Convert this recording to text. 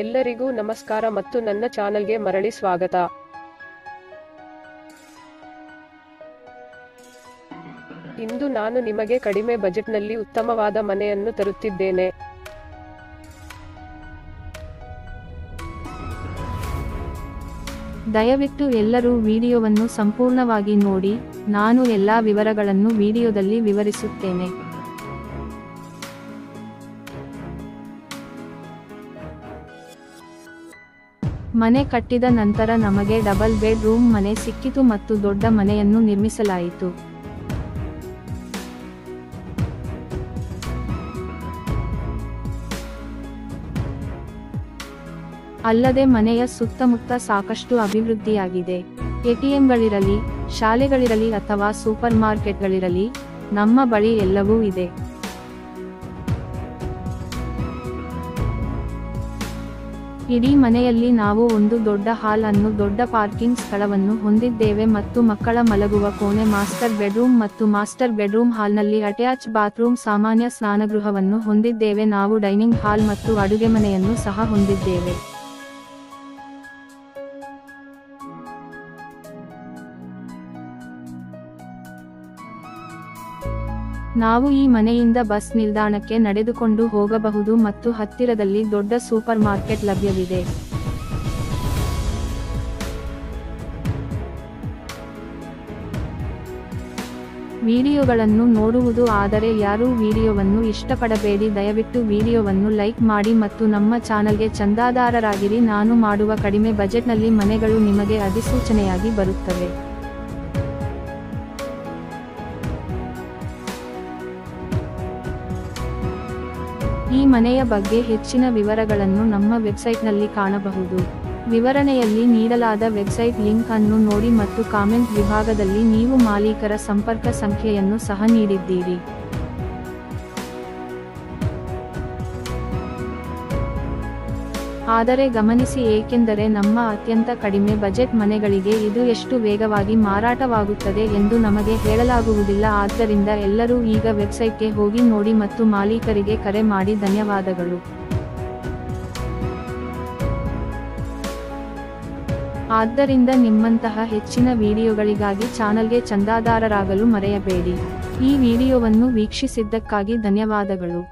ಎಲ್ಲರಿಗೂ ನಮಸ್ಕಾರ ಮತ್ತು ನನ್ನ ಚಾನೆಲ್ಗೆ ಮರಳಿ ಸ್ವಾಗತ. ಇಂದು ನಾನು ನಿಮಗೆ ಕಡಿಮೆ ಬಜೆಟ್ನಲ್ಲಿ ಉತ್ತಮವಾದ ಮನೆಯನ್ನು ತರುತ್ತಿದ್ದೇನೆ. ದಯವಿಟ್ಟು ಎಲ್ಲರೂ ವಿಡಿಯೋವನ್ನು ಸಂಪೂರ್ಣವಾಗಿ ನೋಡಿ. ನಾನು ಎಲ್ಲಾ ವಿವರಗಳನ್ನು ವಿಡಿಯೋದಲ್ಲಿ ವಿವರಿಸುತ್ತೇನೆ. ಮನೆ ಕಟ್ಟಿದ ನಂತರ ನಮಗೆ ಡಬಲ್ ಬೆಡ್ ರೂಮ್ ಮನೆ ಸಿಕ್ಕಿತು ಮತ್ತು ದೊಡ್ಡ ಮನೆಯನ್ನು ನಿರ್ಮಿಸಲಾಯಿತು. ಅಲ್ಲದೆ ಮನೆಯ ಸುತ್ತಮುತ್ತ ಸಾಕಷ್ಟು ಅಭಿವೃದ್ಧಿಯಾಗಿದೆ. ಎಟಿಎಂಗಳಿರಲಿ, ಶಾಲೆಗಳಿರಲಿ ಅಥವಾ ಸೂಪರ್ ಮಾರ್ಕೆಟ್ಗಳಿರಲಿ, ನಮ್ಮ ಬಳಿ ಎಲ್ಲವೂ ಇದೆ. ಇಡೀ ಮನೆಯಲ್ಲಿ ನಾವು ಒಂದು ದೊಡ್ಡ ಹಾಲ್ ಅನ್ನು, ದೊಡ್ಡ ಪಾರ್ಕಿಂಗ್ ಸ್ಥಳವನ್ನು ಹೊಂದಿದ್ದೇವೆ ಮತ್ತು ಮಕ್ಕಳ ಮಲಗುವ ಕೋಣೆ, ಮಾಸ್ಟರ್ ಬೆಡ್ರೂಮ್ ಮತ್ತು ಮಾಸ್ಟರ್ ಬೆಡ್ರೂಮ್ ಹಾಲ್ನಲ್ಲಿ ಅಟ್ಯಾಚ್ ಬಾತ್ರೂಮ್, ಸಾಮಾನ್ಯ ಸ್ನಾನಗೃಹವನ್ನು ಹೊಂದಿದ್ದೇವೆ. ನಾವು ಡೈನಿಂಗ್ ಹಾಲ್ ಮತ್ತು ಅಡುಗೆಮನೆಯನ್ನು ಸಹ ಹೊಂದಿದ್ದೇವೆ. ನಾವು ಈ ಮನೆಯಿಂದ ಬಸ್ ನಿಲ್ದಾಣಕ್ಕೆ ನಡೆದುಕೊಂಡು ಹೋಗಬಹುದು ಮತ್ತು ಹತ್ತಿರದಲ್ಲಿ ದೊಡ್ಡ ಸೂಪರ್ ಮಾರ್ಕೆಟ್ ಲಭ್ಯವಿದೆ. ವಿಡಿಯೋಗಳನ್ನು ನೋಡುವುದು ಆದರೆ ಯಾರೂ ವಿಡಿಯೋವನ್ನು ಇಷ್ಟಪಡಬೇಡಿ. ದಯವಿಟ್ಟು ವಿಡಿಯೋವನ್ನು ಲೈಕ್ ಮಾಡಿ ಮತ್ತು ನಮ್ಮ ಚಾನಲ್ಗೆ ಚಂದಾದಾರರಾಗಿರಿ. ನಾನು ಮಾಡುವ ಕಡಿಮೆ ಬಜೆಟ್ನಲ್ಲಿ ಮನೆಗಳು ನಿಮಗೆ ಅಧಿಸೂಚನೆಯಾಗಿ ಬರುತ್ತವೆ. ಈ ಮನೆಯ ಬಗ್ಗೆ ಹೆಚ್ಚಿನ ವಿವರಗಳನ್ನು ನಮ್ಮ ವೆಬ್ಸೈಟ್ನಲ್ಲಿ ಕಾಣಬಹುದು. ವಿವರಣೆಯಲ್ಲಿ ನೀಡಲಾದ ವೆಬ್ಸೈಟ್ ಲಿಂಕ್ ಅನ್ನು ನೋಡಿ ಮತ್ತು ಕಾಮೆಂಟ್ ವಿಭಾಗದಲ್ಲಿ ನೀವು ಮಾಲೀಕರ ಸಂಪರ್ಕ ಸಂಖ್ಯೆಯನ್ನು ಸಹ ನೀಡಿದ್ದೀರಿ. ಆದರೆ ಗಮನಿಸಿ, ಏಕೆಂದರೆ ನಮ್ಮ ಅತ್ಯಂತ ಕಡಿಮೆ ಬಜೆಟ್ ಮನೆಗಳಿಗೆ ಇದು ಎಷ್ಟು ವೇಗವಾಗಿ ಮಾರಾಟವಾಗುತ್ತದೆ ಎಂದು ನಮಗೆ ಹೇಳಲಾಗುವುದಿಲ್ಲ. ಆದ್ದರಿಂದ ಎಲ್ಲರೂ ಈಗ ವೆಬ್ಸೈಟ್ಗೆ ಹೋಗಿ ನೋಡಿ ಮತ್ತು ಮಾಲೀಕರಿಗೆ ಕರೆ ಮಾಡಿ. ಧನ್ಯವಾದಗಳು. ಆದ್ದರಿಂದ ನಿಮ್ಮಂತಹ ಹೆಚ್ಚಿನ ವಿಡಿಯೋಗಳಿಗಾಗಿ ಚಾನಲ್ಗೆ ಚಂದಾದಾರರಾಗಲು ಮರೆಯಬೇಡಿ. ಈ ವಿಡಿಯೋವನ್ನು ವೀಕ್ಷಿಸಿದ್ದಕ್ಕಾಗಿ ಧನ್ಯವಾದಗಳು.